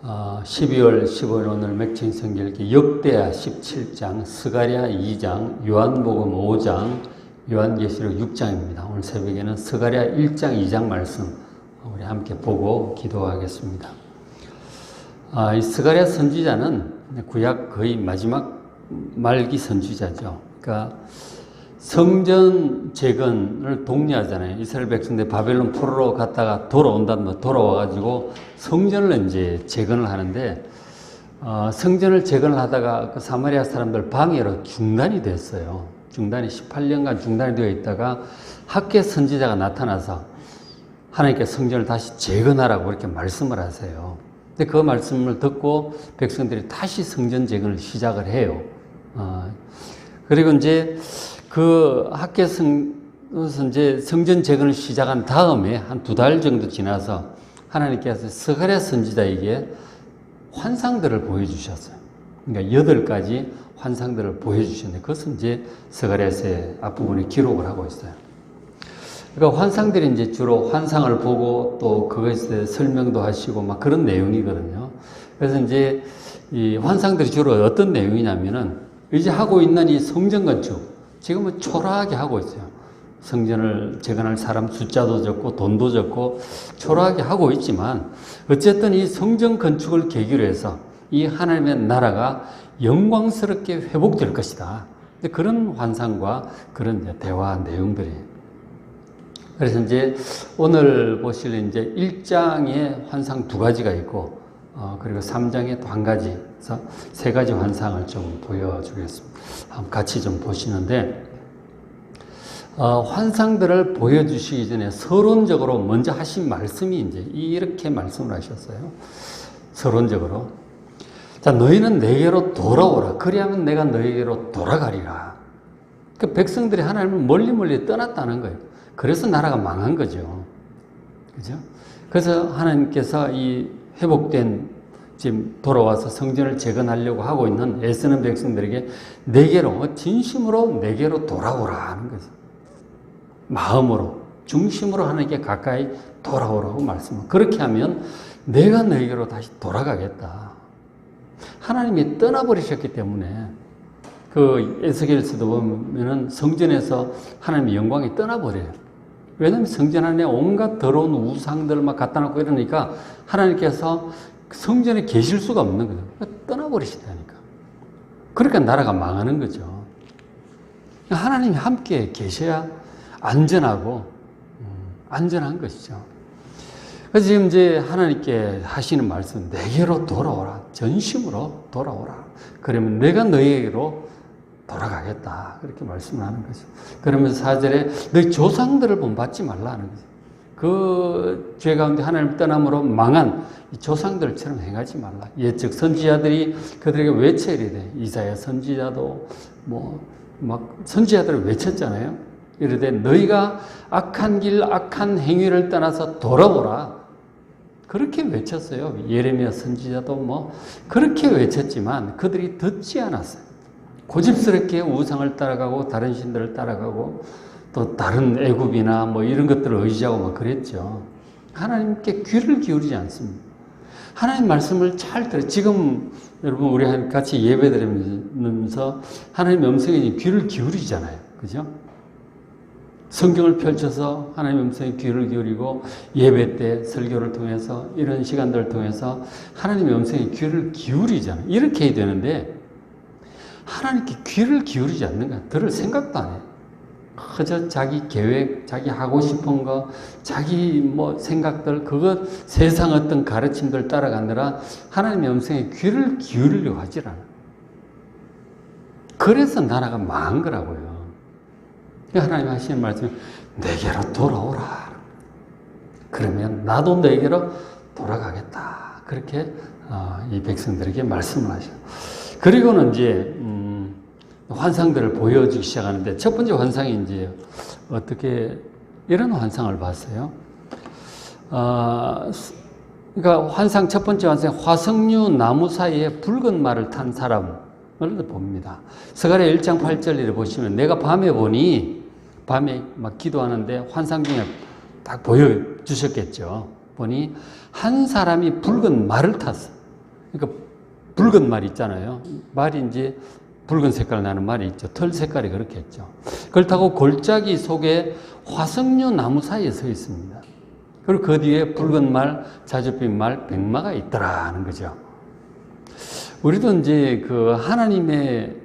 12월 15일 오늘 맥주인 성경읽기 역대하 17장, 스가랴 2장, 요한복음 5장, 요한계시록 6장입니다. 오늘 새벽에는 스가랴 1장, 2장 말씀 우리 함께 보고 기도하겠습니다. 이 스가랴 선지자는 구약 거의 마지막 말기 선지자죠. 그러니까 성전 재건을 독려하잖아요. 이스라엘 백성들 바벨론 포로로 갔다가 돌아와가지고 성전을 이제 재건을 하는데, 성전을 재건을 하다가 그 사마리아 사람들 방해로 중단이 됐어요. 18년간 중단이 되어 있다가 학개 선지자가 나타나서 하나님께서 성전을 다시 재건하라고 이렇게 말씀을 하세요. 근데 그 말씀을 듣고 백성들이 다시 성전 재건을 시작을 해요. 그리고 이제 그 학개에서 이제 성전 재건을 시작한 다음에 한 2달 정도 지나서 하나님께서 스가랴 선지자에게 환상들을 보여주셨어요. 그러니까 8가지 환상들을 보여주셨는데 그것은 이제 스가랴서의 앞부분에 기록을 하고 있어요. 그러니까 환상들이 이제 주로 환상을 보고 또 그것에 대해 설명도 하시고 막 그런 내용이거든요. 그래서 이제 이 환상들이 주로 어떤 내용이냐면은 이제 하고 있는 이 성전 건축, 지금은 초라하게 하고 있어요. 성전을 재건할 사람 숫자도 적고 돈도 적고 초라하게 하고 있지만 어쨌든 이 성전 건축을 계기로 해서 이 하나님의 나라가 영광스럽게 회복될 것이다. 그런 환상과 그런 대화 내용들이에요. 그래서 이제 오늘 보실 이제 1장에 환상 2가지가 있고, 그리고 3장에 또 1가지, 그래서 3가지 환상을 좀 보여주겠습니다. 한번 같이 좀 보시는데, 환상들을 보여주시기 전에 서론적으로 먼저 하신 말씀이 이제 이렇게 말씀을 하셨어요. 서론적으로. 자, 너희는 내게로 돌아오라. 그리하면 내가 너희에게로 돌아가리라. 그 백성들이 하나님을 멀리 떠났다는 거예요. 그래서 나라가 망한 거죠. 그죠? 그래서 하나님께서 이 회복된 지금 돌아와서 성전을 재건하려고 하고 있는 애쓰는 백성들에게 내게로, 진심으로 내게로 돌아오라 하는 거죠. 마음으로, 중심으로 하나님께 가까이 돌아오라고 말씀을. 그렇게 하면 내가 너에게로 다시 돌아가겠다. 하나님이 떠나버리셨기 때문에 그 에스겔서도 보면은 성전에서 하나님의 영광이 떠나버려요. 왜냐하면 성전 안에 온갖 더러운 우상들을 막 갖다 놓고 이러니까 하나님께서 성전에 계실 수가 없는 거죠. 떠나버리시다니까. 그러니까 나라가 망하는 거죠. 하나님이 함께 계셔야 안전하고, 안전한 것이죠. 그래서 지금 이제 하나님께 하시는 말씀, 내게로 돌아오라. 전심으로 돌아오라. 그러면 내가 너희에게로 돌아가겠다. 그렇게 말씀을 하는 거죠. 그러면서 4절에 너희 조상들을 본받지 말라는 거죠. 그 죄 가운데 하나님 떠남으로 망한 이 조상들처럼 행하지 말라. 옛적 선지자들이 그들에게 외쳐야 돼. 이사야 선지자도 막 선지자들을 외쳤잖아요. 이르되 너희가 악한 길, 악한 행위를 떠나서 돌아오라. 그렇게 외쳤어요. 예레미야 선지자도 그렇게 외쳤지만 그들이 듣지 않았어요. 고집스럽게 우상을 따라가고 다른 신들을 따라가고 또 다른 애굽이나 이런 것들을 의지하고 막 그랬죠. 하나님께 귀를 기울이지 않습니다. 하나님 말씀을 잘 들어요. 지금 여러분 우리 같이 예배 드리면서 하나님의 음성에 귀를 기울이잖아요. 그죠? 성경을 펼쳐서 하나님의 음성에 귀를 기울이고 예배 때 설교를 통해서 이런 시간들을 통해서 하나님의 음성에 귀를 기울이잖아요. 이렇게 해야 되는데 하나님께 귀를 기울이지 않는 거야. 들을 생각도 안 해요. 그저 자기 계획, 자기 하고 싶은 거, 자기 생각들, 그것 세상 어떤 가르침들 따라가느라 하나님의 음성에 귀를 기울이려고 하질 않아. 그래서 나라가 망한 거라고요. 하나님 하시는 말씀이 내게로 돌아오라. 그러면 나도 너에게로 돌아가겠다. 그렇게 이 백성들에게 말씀을 하셔요. 그리고는 이제 환상들을 보여주기 시작하는데 첫 번째 환상이 이제 어떻게 이런 환상을 봤어요. 그러니까 환상 첫 번째 환상 화석류 나무 사이에 붉은 말을 탄 사람을 봅니다. 스가랴 1장 8절을 보시면 내가 밤에 막 기도하는데 환상 중에 딱 보여주셨겠죠. 보니 한 사람이 붉은 말을 탔어. 그러니까 붉은 말이 있잖아요. 말이 이제 붉은 색깔 나는 말이 있죠. 털 색깔이 그렇게 했죠. 그렇다고 골짜기 속에 화석류 나무 사이에 서 있습니다. 그리고 그 뒤에 붉은 말, 자줏빛 말, 백마가 있더라 하는 거죠. 우리도 이제 그 하나님의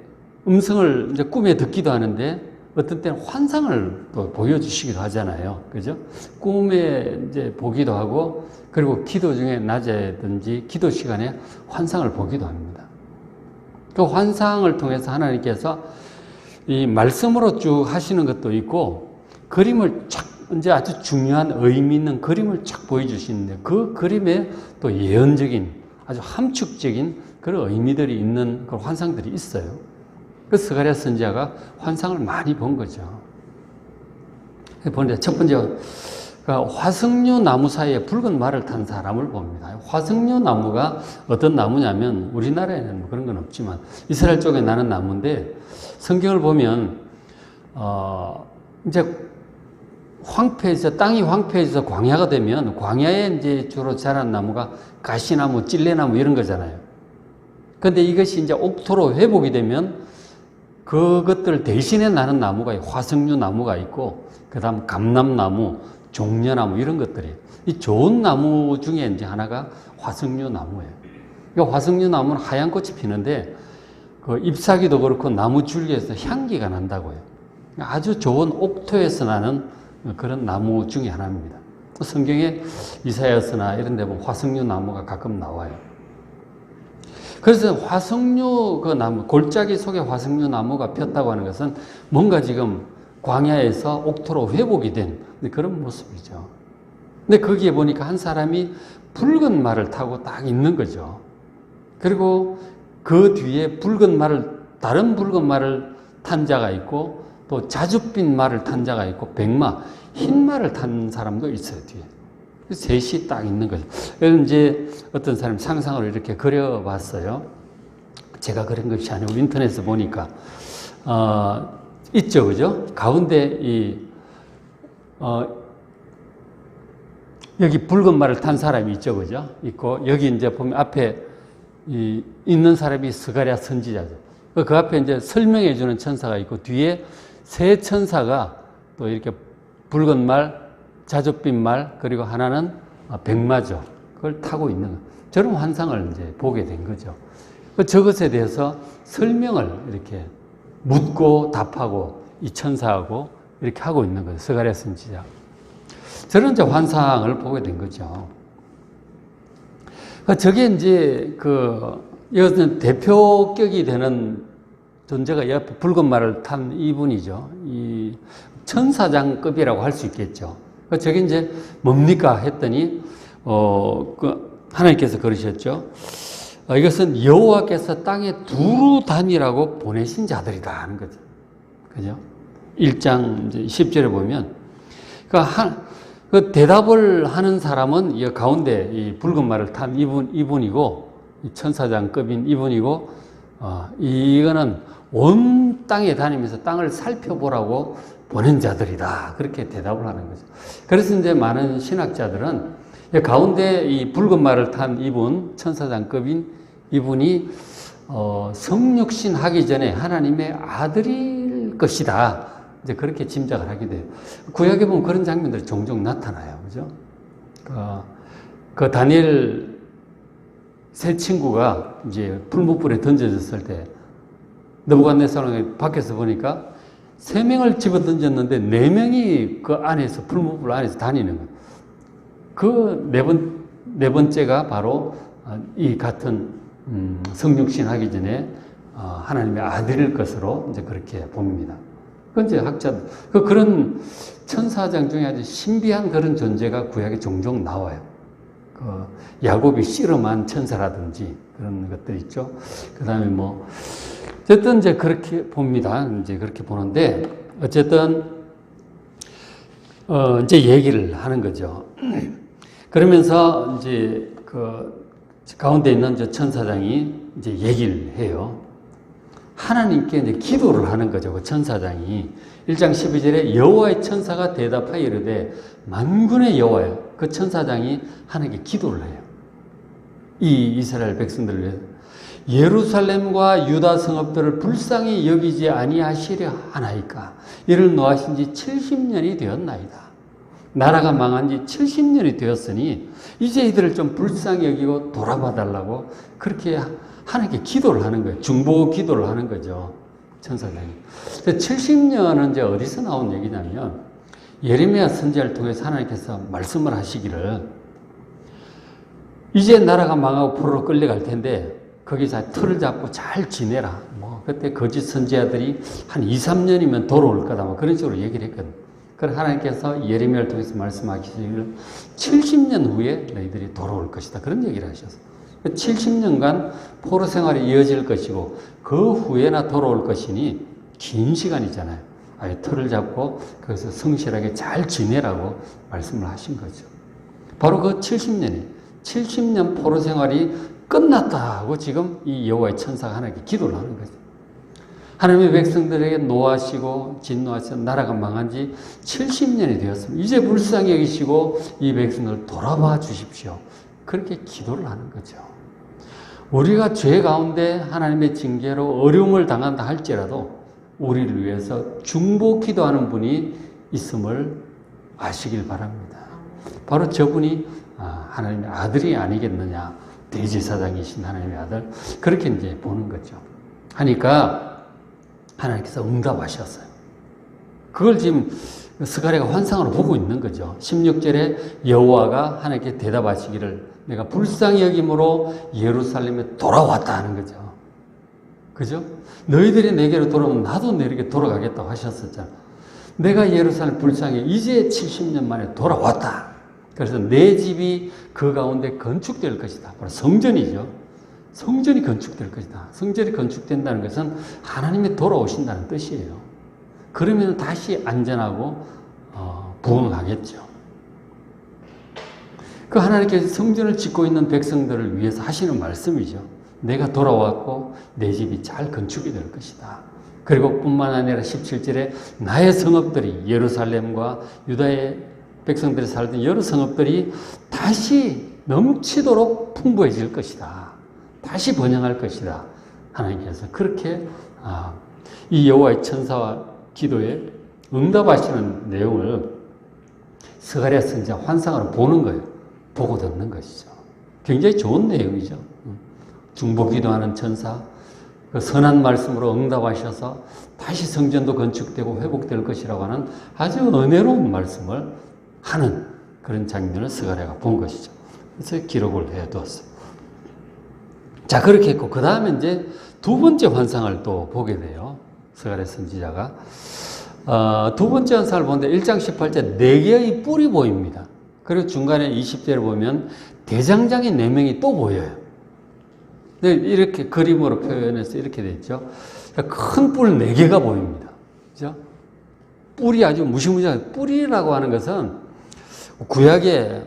음성을 이제 꿈에 듣기도 하는데 어떤 때는 환상을 또 보여주시기도 하잖아요. 그죠? 꿈에 이제 보기도 하고 그리고 기도 중에 낮에든지 기도 시간에 환상을 보기도 합니다. 그 환상을 통해서 하나님께서 이 말씀으로 쭉 하시는 것도 있고 그림을 착 이제 아주 중요한 의미 있는 그림을 착 보여주시는데 그 그림에 또 예언적인 아주 함축적인 그런 의미들이 있는 그런 환상들이 있어요. 그 스가랴 선지자가 환상을 많이 본 거죠. 보는데 첫 번째 화석류 나무 사이에 붉은 말을 탄 사람을 봅니다. 화석류 나무가 어떤 나무냐면 우리나라에는 뭐 그런 건 없지만 이스라엘 쪽에 나는 나무인데 성경을 보면 이제 황폐해서 땅이 황폐해서 광야가 되면 광야에 이제 주로 자란 나무가 가시나무, 찔레나무 이런 거잖아요. 그런데 이것이 이제 옥토로 회복이 되면 그것들 대신에 나는 나무가 화석류 나무가 있고 그다음 감람나무, 종려나무 이런 것들이 이 좋은 나무 중에 이제 하나가 화석류 나무예요. 그러니까 화석류 나무는 하얀 꽃이 피는데 그 잎사귀도 그렇고 나무 줄기에서 향기가 난다고요. 아주 좋은 옥토에서 나는 그런 나무 중에 하나입니다. 성경에 이사야서나 이런 데 보면 화석류 나무가 가끔 나와요. 그래서 화석류 그 나무, 골짜기 속에 화석류 나무가 폈다고 하는 것은 뭔가 지금 광야에서 옥토로 회복이 된 그런 모습이죠. 근데 거기에 보니까 한 사람이 붉은 말을 타고 딱 있는 거죠. 그리고 그 뒤에 다른 붉은 말을 탄 자가 있고 또 자줏빛 말을 탄 자가 있고 백마, 흰 말을 탄 사람도 있어요, 뒤에. 셋이 딱 있는 거죠. 그래서 이제 어떤 사람이 상상을 이렇게 그려봤어요. 제가 그린 것이 아니고 인터넷에서 보니까, 있죠, 그죠? 가운데 여기 붉은 말을 탄 사람이 있죠, 그죠? 있고, 여기 이제 보면 앞에 있는 사람이 스가랴 선지자죠. 그 앞에 이제 설명해 주는 천사가 있고, 뒤에 세 천사가 또 이렇게 붉은 말, 자줏빛 말, 그리고 하나는 백마죠. 그걸 타고 있는 거. 저런 환상을 이제 보게 된 거죠. 저것에 대해서 설명을 이렇게 묻고 답하고 이 천사하고 이렇게 하고 있는 거죠. 스가랴 선지자. 저런 이제 환상을 보게 된 거죠. 저게 이제 이것은 대표격이 되는 존재가 옆에 붉은 말을 탄 이분이죠. 이 천사장급이라고 할 수 있겠죠. 저게 이제 뭡니까 했더니 하나님께서 그러셨죠. 이것은 여호와께서 땅에 두루 다니라고 보내신 자들이다 하는 거죠. 그죠? 1장 10절에 보면 그 대답을 하는 사람은 이 가운데 이 붉은 말을 탄 이분이고 천사장급인 이분이고 이거는 온 땅에 다니면서 땅을 살펴보라고 보낸 자들이다. 그렇게 대답을 하는 거죠. 그래서 이제 많은 신학자들은 가운데 이 붉은 말을 탄 이분, 천사장급인 이분이 성육신 하기 전에 하나님의 아들일 것이다. 이제 그렇게 짐작을 하게 돼요. 구약에 보면 그런 장면들이 종종 나타나요. 그죠? 그 다니엘 세 친구가 이제 풀무불에 던져졌을 때 느부갓네살이 밖에서 보니까 3명을 집어 던졌는데 4명이 그 안에서 풀무불 안에서 다니는 거예요. 그 네 번째가 바로 이 같은 성육신 하기 전에 하나님의 아들일 것으로 이제 그렇게 봅니다. 그 이제 학자들 그런 천사장 중에 아주 신비한 그런 존재가 구약에 종종 나와요. 야곱이 씨름한 천사라든지 그런 것들 있죠. 그 다음에 어쨌든 이제 그렇게 봅니다. 이제 그렇게 보는데 어쨌든 이제 얘기를 하는 거죠. 그러면서 이제 가운데 있는 저 천사장이 이제 얘기를 해요. 하나님께 이제 기도를 하는 거죠. 그 천사장이 1장 12절에 여호와의 천사가 대답하여 이르되 만군의 여호와여. 그 천사장이 하나님께 기도를 해요. 이 이스라엘 백성들을 위해서 예루살렘과 유다 성읍들을 불쌍히 여기지 아니하시려 하나이까. 이를 노하신 지 70년이 되었나이다. 나라가 망한 지 70년이 되었으니 이제 이들을 좀 불쌍히 여기고 돌아봐 달라고 그렇게 하나님께 기도를 하는 거예요. 중보 기도를 하는 거죠. 천사장이. 70년은 이제 어디서 나온 얘기냐면 예레미야 선지자를 통해서 하나님께서 말씀을 하시기를 이제 나라가 망하고 포로로 끌려갈 텐데 거기서 틀을 잡고 잘 지내라. 뭐 그때 거짓 선지자들이 한 2, 3년이면 돌아올 거다. 뭐 그런 식으로 얘기를 했거든. 그래서 하나님께서 예레미야를 통해서 말씀하시기를 70년 후에 너희들이 돌아올 것이다. 그런 얘기를 하셨어요. 70년간 포로 생활이 이어질 것이고 그 후에나 돌아올 것이니 긴 시간이잖아요. 아예 틀을 잡고 거기서 성실하게 잘 지내라고 말씀을 하신 거죠. 바로 그 70년 포로 생활이 끝났다고 지금 이 여호와의 천사가 하나님께 기도를 하는 거죠. 하나님의 백성들에게 노하시고 진노하셔서 나라가 망한 지 70년이 되었습니다. 이제 불쌍히 여기시고 이 백성을 돌아봐 주십시오. 그렇게 기도를 하는 거죠. 우리가 죄 가운데 하나님의 징계로 어려움을 당한다 할지라도 우리를 위해서 중보 기도하는 분이 있음을 아시길 바랍니다. 바로 저분이 하나님의 아들이 아니겠느냐. 대제사장이신 하나님의 아들. 그렇게 이제 보는 거죠. 하니까 하나님께서 응답하셨어요. 그걸 지금 스가랴가 환상으로 보고 있는 거죠. 16절에 여호와가 하나님께 대답하시기를 내가 불쌍히 여김으로 예루살렘에 돌아왔다 하는 거죠. 그죠? 너희들이 내게로 돌아오면 나도 너희에게 돌아가겠다고 하셨었잖아. 내가 예루살렘 불쌍히 이제 70년 만에 돌아왔다. 그래서 내 집이 그 가운데 건축될 것이다. 바로 성전이죠. 성전이 건축될 것이다. 성전이 건축된다는 것은 하나님이 돌아오신다는 뜻이에요. 그러면 다시 안전하고 부흥하겠죠. 그 하나님께서 성전을 짓고 있는 백성들을 위해서 하시는 말씀이죠. 내가 돌아왔고 내 집이 잘 건축이 될 것이다. 그리고 뿐만 아니라 17절에 나의 성읍들이 예루살렘과 유다의 백성들이 살던 여러 성읍들이 다시 넘치도록 풍부해질 것이다. 다시 번영할 것이다. 하나님께서 그렇게 이 여호와의 천사와 기도에 응답하시는 내용을 스가랴 선지자 환상으로 보는 거예요. 보고 듣는 것이죠. 굉장히 좋은 내용이죠. 중보 기도하는 천사, 그 선한 말씀으로 응답하셔서 다시 성전도 건축되고 회복될 것이라고 하는 아주 은혜로운 말씀을 하는 그런 장면을 스가랴가 본 것이죠. 그래서 기록을 해두었어요. 자, 그렇게 했고, 그 다음에 이제 두 번째 환상을 또 보게 돼요. 스가랴 선지자가. 두 번째 환상을 보는데 1장 18절 4개의 뿔이 보입니다. 그리고 중간에 20절을 보면 대장장이 4명이 또 보여요. 이렇게 그림으로 표현해서 이렇게 됐죠. 큰 뿔 4개가 보입니다. 그죠? 뿔이 아주 무시무시한, 뿔이라고 하는 것은 구약에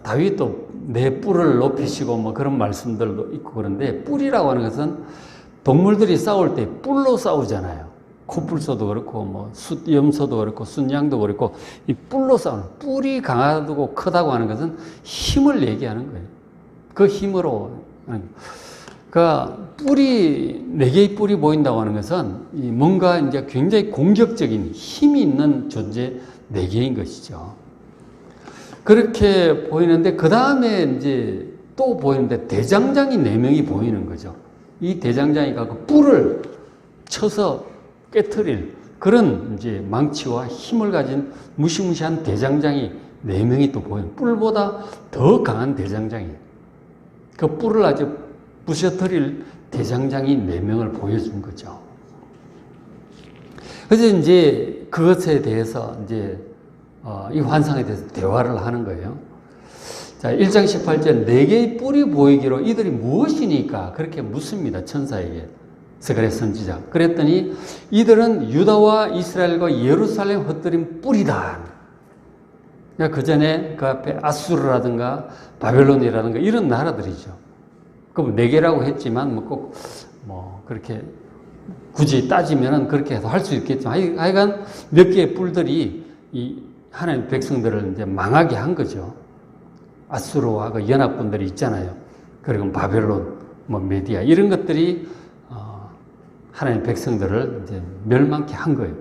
다윗도 내 뿔을 높이시고 뭐 그런 말씀들도 있고 그런데 뿔이라고 하는 것은 동물들이 싸울 때 뿔로 싸우잖아요. 코뿔소도 그렇고 뭐 염소도 그렇고 순양도 그렇고 이 뿔로 싸우는, 뿔이 강하고 크다고 하는 것은 힘을 얘기하는 거예요. 그 힘으로 그러니까 뿔이 4개의 뿔이 보인다고 하는 것은 뭔가 이제 굉장히 공격적인 힘이 있는 존재 4개인 것이죠. 그렇게 보이는데 그 다음에 이제 또 보이는데 대장장이 4명이 보이는 거죠. 이 대장장이 그 뿔을 쳐서 깨트릴 그런 이제 망치와 힘을 가진 무시무시한 대장장이 4명이 또 보여요. 뿔보다 더 강한 대장장이. 그 뿔을 아주 부셔뜨릴 대장장이 4명을 보여준 거죠. 그래서 이제 그것에 대해서 이제 이 환상에 대해서 대화를 하는 거예요. 자, 1장 18절 4개의 뿔이 보이기로 이들이 무엇이니까 그렇게 묻습니다. 천사에게. 스가랴 선지자. 그랬더니 이들은 유다와 이스라엘과 예루살렘 흩어진 뿔이다. 그러니까 그 전에 그 앞에 아수르라든가 바벨론이라든가 이런 나라들이죠. 그 4개라고 했지만 꼭 그렇게 굳이 따지면은 그렇게 해서 할 수 있겠지만 하여간 몇 개의 뿔들이 이 하나님의 백성들을 이제 망하게 한 거죠. 아수르와 그 연합군들이 있잖아요. 그리고 바벨론, 메디아 이런 것들이 하나님의 백성들을 이제 멸망케 한 거예요.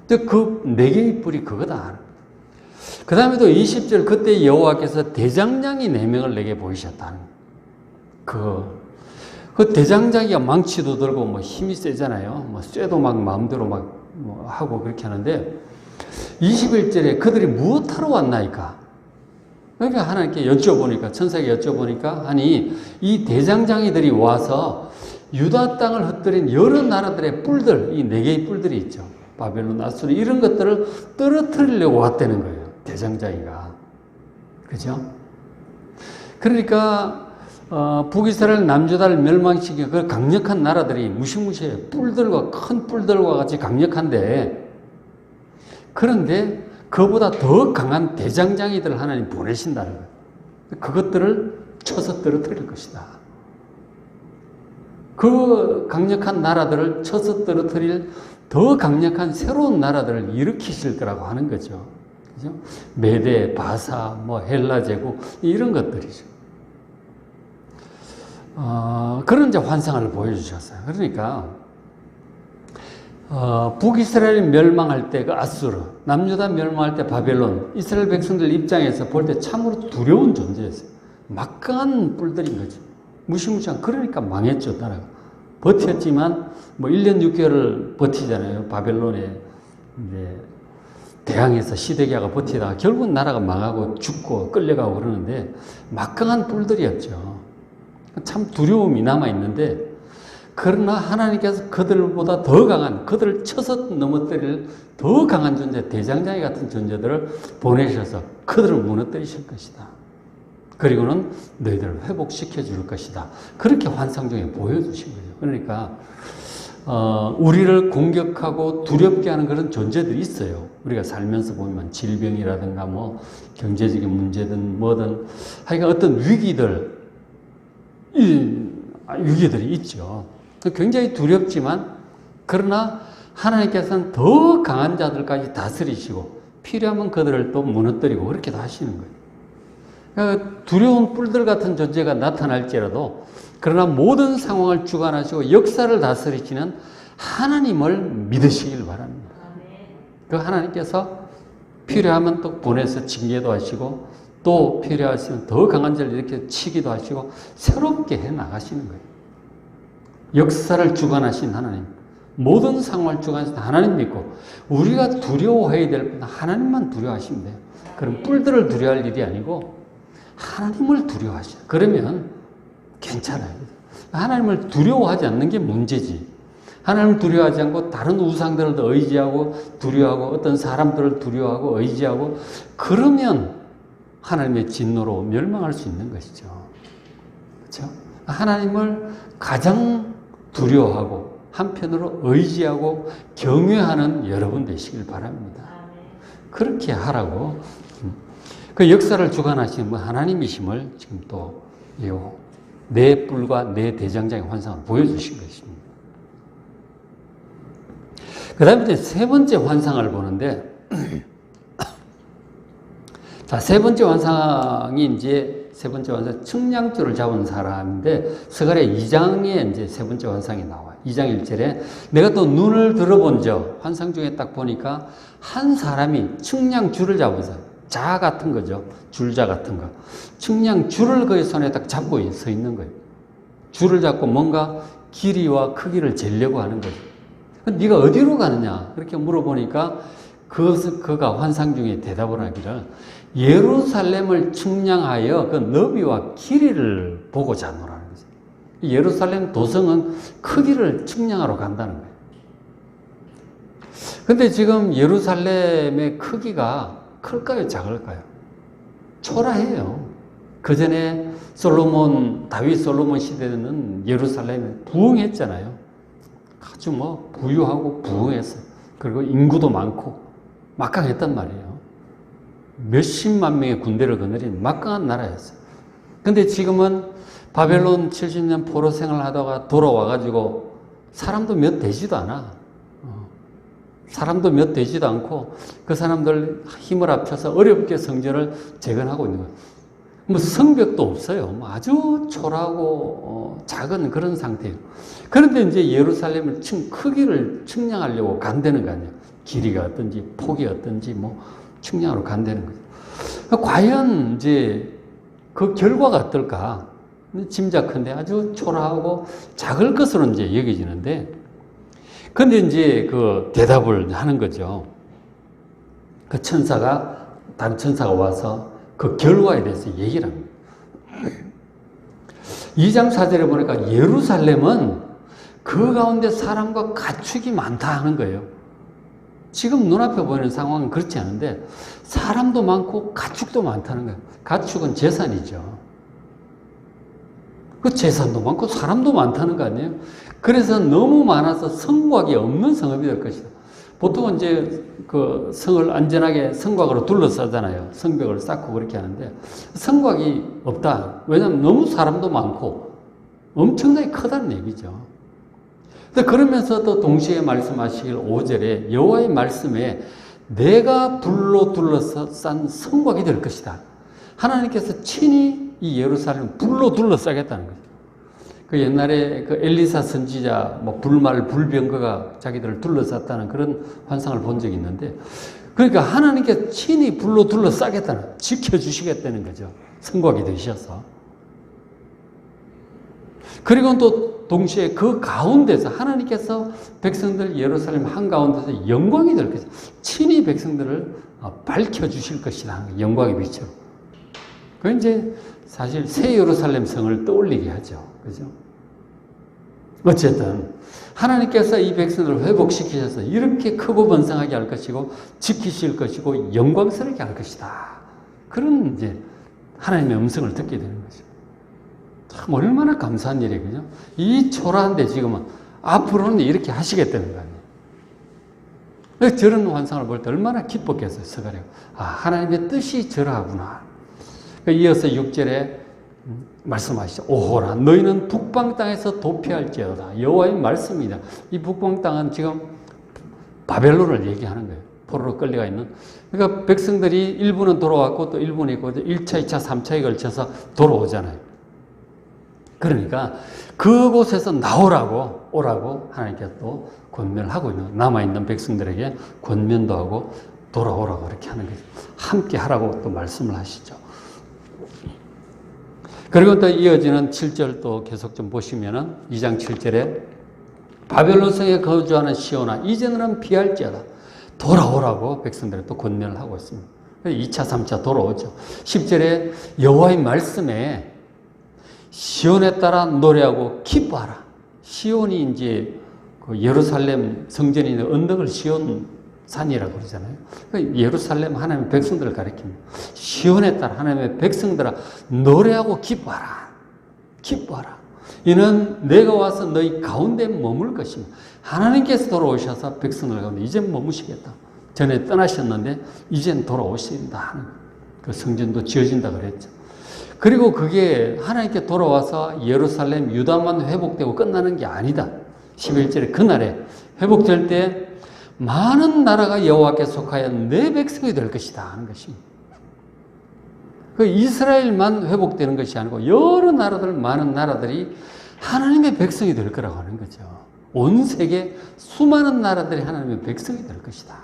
그 네 개의 뿔이 그거다. 그 다음에도 20절 그때 여호와께서 대장장이 4명을 내게 보이셨다는 그 대장장이가 망치도 들고 힘이 세잖아요. 쇠도 막 마음대로 하고 그렇게 하는데 21절에 그들이 무엇하러 왔나이까? 그러니까 하나님께 천사에게 여쭤보니까 아니 이 대장장이들이 와서 유다 땅을 흩뜨린 여러 나라들의 뿔들, 이 4개의 뿔들이 있죠. 바벨론, 아수르 이런 것들을 떨어뜨리려고 왔다는 거예요. 대장장이가. 그죠? 그러니까 북이스라엘 남유다를 멸망시킨 그 강력한 나라들이 무시무시해요. 큰 뿔들과 같이 강력한데 그런데 그보다 더 강한 대장장이들을 하나님 보내신다는 거예요. 그것들을 쳐서 떨어뜨릴 것이다. 그 강력한 나라들을 쳐서 떨어뜨릴 더 강력한 새로운 나라들을 일으키실 거라고 하는 거죠. 그죠? 메데, 바사, 헬라 제국 이런 것들이죠. 그런 이제 환상을 보여주셨어요. 그러니까 북이스라엘이 멸망할 때 그 아수르, 남유다 멸망할 때 바벨론, 이스라엘 백성들 입장에서 볼 때 참으로 두려운 존재였어요. 막강한 뿔들인 거죠. 무시무시한. 그러니까 망했죠, 나라가. 버텼지만 1년 6개월을 버티잖아요. 바벨론에 이제 대항해서 시드기야가 버티다가 결국은 나라가 망하고 죽고 끌려가고 그러는데 막강한 뿔들이었죠. 참 두려움이 남아있는데 그러나 하나님께서 그들보다 더 강한, 그들을 쳐서 넘어뜨릴 더 강한 존재, 대장장이 같은 존재들을 보내셔서 그들을 무너뜨리실 것이다. 그리고는 너희들을 회복시켜 줄 것이다. 그렇게 환상 중에 보여주신 거죠. 그러니까 우리를 공격하고 두렵게 하는 그런 존재들이 있어요. 우리가 살면서 보면 질병이라든가 경제적인 문제든 뭐든 하여간 어떤 위기들이 있죠. 굉장히 두렵지만 그러나 하나님께서는 더 강한 자들까지 다스리시고 필요하면 그들을 또 무너뜨리고 그렇게도 하시는 거예요. 그러니까 두려운 뿔들 같은 존재가 나타날지라도 그러나 모든 상황을 주관하시고 역사를 다스리시는 하나님을 믿으시길 바랍니다. 그 하나님께서 필요하면 또 보내서 징계도 하시고 또 필요하시면 더 강한 자를 이렇게 치기도 하시고 새롭게 해 나가시는 거예요. 역사를 주관하신 하나님, 모든 상황을 주관하신 하나님 믿고 우리가 두려워해야 될 분은 하나님만 두려워하시면 돼요. 그럼 뿔들을 두려워할 일이 아니고 하나님을 두려워하셔요. 그러면 괜찮아요. 하나님을 두려워하지 않는 게 문제지. 하나님을 두려워하지 않고 다른 우상들을 의지하고 두려워하고 어떤 사람들을 두려워하고 의지하고 그러면 하나님의 진노로 멸망할 수 있는 것이죠. 그렇죠? 하나님을 가장 두려워하고 한편으로 의지하고 경외하는 여러분 되시길 바랍니다. 그렇게 하라고 그 역사를 주관하시는 하나님이심을 지금 또 네 뿔과 네 대장장의 환상을 보여주신 것입니다. 그 다음에 이제 세 번째 환상을 보는데 자, 세 번째 환상이 측량줄을 잡은 사람인데 스가랴 2장에 이제 세 번째 환상이 나와요. 2장 1절에 내가 또 눈을 들어본 적 환상 중에 딱 보니까 한 사람이 측량줄을 잡아서 자 같은 거죠. 줄자 같은 거. 측량줄을 그의 손에 딱 잡고 서 있는 거예요. 줄을 잡고 뭔가 길이와 크기를 재려고 하는 거죠. 네가 어디로 가느냐? 그렇게 물어보니까 그가 환상 중에 대답을 하기를 예루살렘을 측량하여 그 너비와 길이를 보고 자노라는 거죠. 예루살렘 도성은 크기를 측량하러 간다는 거예요. 근데 지금 예루살렘의 크기가 클까요? 작을까요? 초라해요. 그 전에 다윗 솔로몬 시대는 예루살렘이 부흥했잖아요. 아주 부유하고 부흥했어요. 그리고 인구도 많고 막강했단 말이에요. 몇십만 명의 군대를 거느린 막강한 나라였어요. 근데 지금은 바벨론 70년 포로 생활하다가 돌아와가지고 사람도 몇 되지도 않아. 사람도 몇 되지도 않고 그 사람들 힘을 합쳐서 어렵게 성전을 재건하고 있는 거예요. 뭐 성벽도 없어요. 뭐 아주 초라하고 작은 그런 상태예요. 그런데 이제 예루살렘을 크기를 측량하려고 간다는 거 아니에요. 길이가 어떤지 폭이 어떤지 뭐 측량하러 간다는 거죠. 과연 이제 그 결과가 어떨까? 짐작컨대 아주 초라하고 작을 것으로 이제 여겨지는데, 근데 이제 그 대답을 하는 거죠. 그 다른 천사가 와서 그 결과에 대해서 얘기를 합니다. 2장 4절에 보니까 예루살렘은 그 가운데 사람과 가축이 많다 하는 거예요. 지금 눈앞에 보이는 상황은 그렇지 않은데 사람도 많고 가축도 많다는 거예요. 가축은 재산이죠. 그 재산도 많고 사람도 많다는 거 아니에요? 그래서 너무 많아서 성곽이 없는 성읍이 될 것이다. 보통은 이제 그 성을 안전하게 성곽으로 둘러싸잖아요. 성벽을 쌓고 그렇게 하는데 성곽이 없다. 왜냐하면 너무 사람도 많고 엄청나게 크다는 얘기죠. 근데 그러면서도 동시에 말씀하시길 5절에 여호와의 말씀에 내가 불로 둘러싼 성곽이 될 것이다. 하나님께서 친히 이 예루살렘을 불로 둘러싸겠다는 거죠. 그 옛날에 그 엘리사 선지자 뭐 불말 불병거가 자기들을 둘러쌌다는 그런 환상을 본 적이 있는데, 그러니까 하나님께 친히 불로 둘러싸겠다는, 지켜주시겠다는 거죠. 성곽이 되셔서. 그리고 또 동시에 그 가운데서 하나님께서 백성들 예루살렘 한가운데서 영광이 될 것이다. 친히 백성들을 밝혀주실 것이다. 영광의 빛으로. 그건 이제 사실 새 예루살렘 성을 떠올리게 하죠. 그죠? 어쨌든 하나님께서 이 백성들을 회복시키셔서 이렇게 크고 번성하게 할 것이고 지키실 것이고 영광스럽게 할 것이다. 그런 이제 하나님의 음성을 듣게 되는 거죠. 참 얼마나 감사한 일이에요. 그죠? 이 초라한데 지금은 앞으로는 이렇게 하시겠다는 거 아니에요. 저런 환상을 볼 때 얼마나 기뻤겠어요. 서가래가. 아, 하나님의 뜻이 저러하구나. 이어서 6절에 말씀하시죠. 오호라 너희는 북방 땅에서 도피할지어다. 여호와의 말씀이다. 이 북방 땅은 지금 바벨론을 얘기하는 거예요. 포로로 끌려가 있는. 그러니까 백성들이 일부는 돌아왔고 또 일부는 있고 1차, 2차, 3차에 걸쳐서 돌아오잖아요. 그러니까 그곳에서 오라고 하나님께서 또 권면을 하고 있는, 남아있는 백성들에게 권면도 하고 돌아오라고 이렇게 하는 거죠. 함께 하라고 또 말씀을 하시죠. 그리고 또 이어지는 7절 또 계속 좀 보시면은 2장 7절에 바벨론 성에 거주하는 시온아 이제는 피할지어다. 돌아오라고 백성들에 또 권면을 하고 있습니다. 2차, 3차 돌아오죠. 10절에 여호와의 말씀에 시온에 따라 노래하고 기뻐하라. 시온이 이제 그 예루살렘 성전이 있는 언덕을 시온 산이라고 그러잖아요. 예루살렘 하나님의 백성들을 가리킵니다. 시온에 따라 하나님의 백성들아 노래하고 기뻐하라. 기뻐하라. 이는 내가 와서 너희 가운데 머물 것이며 하나님께서 돌아오셔서 백성들 가운데 이젠 머무시겠다. 전에 떠나셨는데 이젠 돌아오신다 하는 그 성전도 지어진다 그랬죠. 그리고 그게 하나님께 돌아와서 예루살렘 유다만 회복되고 끝나는 게 아니다. 11절에 그날에 회복될 때 많은 나라가 여호와께 속하여 내 백성이 될 것이다 하는 것입니다. 그 이스라엘만 회복되는 것이 아니고 여러 나라들, 많은 나라들이 하나님의 백성이 될 거라고 하는 거죠. 온 세계 수많은 나라들이 하나님의 백성이 될 것이다.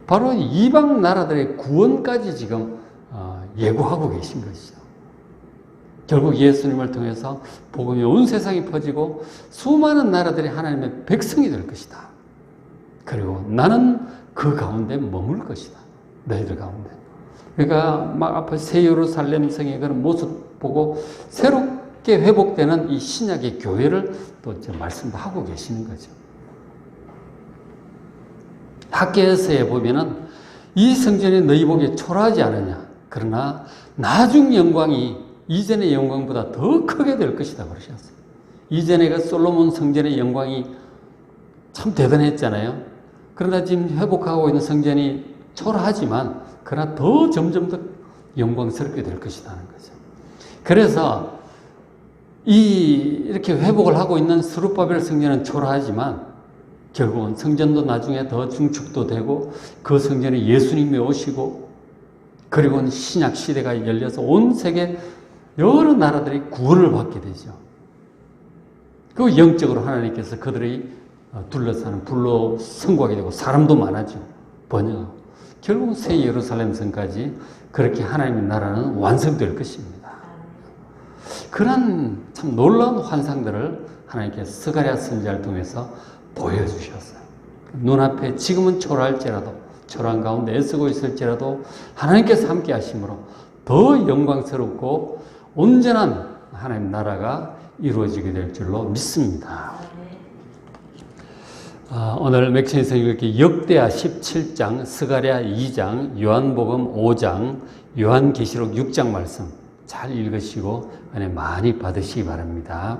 바로 이방 나라들의 구원까지 지금 예고하고 계신 것이죠. 결국 예수님을 통해서 복음이 온 세상에 퍼지고 수많은 나라들이 하나님의 백성이 될 것이다. 그리고 나는 그 가운데 머물 것이다. 너희들 가운데. 그러니까 막 앞에 새 예루살렘 성의 그런 모습 보고 새롭게 회복되는 이 신약의 교회를 또 말씀도 하고 계시는 거죠. 학개서에 보면은 이 성전이 너희 보기에 초라하지 않으냐. 그러나 나중 영광이 이전의 영광보다 더 크게 될 것이다 그러셨어요. 이전에 그 솔로몬 성전의 영광이 참 대단했잖아요. 그러나 지금 회복하고 있는 성전이 초라하지만 그러나 더 점점 더 영광스럽게 될 것이라는 거죠. 그래서 이렇게 회복을 하고 있는 스룹바벨 성전은 초라하지만 결국은 성전도 나중에 더 증축도 되고 그 성전에 예수님이 오시고 그리고는 신약 시대가 열려서 온 세계 여러 나라들이 구원을 받게 되죠. 그 영적으로 하나님께서 그들이 둘러싸는 불로 선고하게 되고 사람도 많아지고 번영하고 결국은 새 예루살렘 성까지 그렇게 하나님의 나라는 완성될 것입니다. 그런 참 놀라운 환상들을 하나님께서 스가랴 선지자를 통해서 보여주셨어요. 눈앞에 지금은 초라할지라도 초라한 가운데 애쓰고 있을지라도 하나님께서 함께 하심으로 더 영광스럽고 온전한 하나님 나라가 이루어지게 될 줄로 믿습니다. 오늘 맥시인 선생님 이렇게 역대하 17장, 스가랴 2장, 요한복음 5장, 요한계시록 6장 말씀 잘 읽으시고 은혜 많이 받으시기 바랍니다.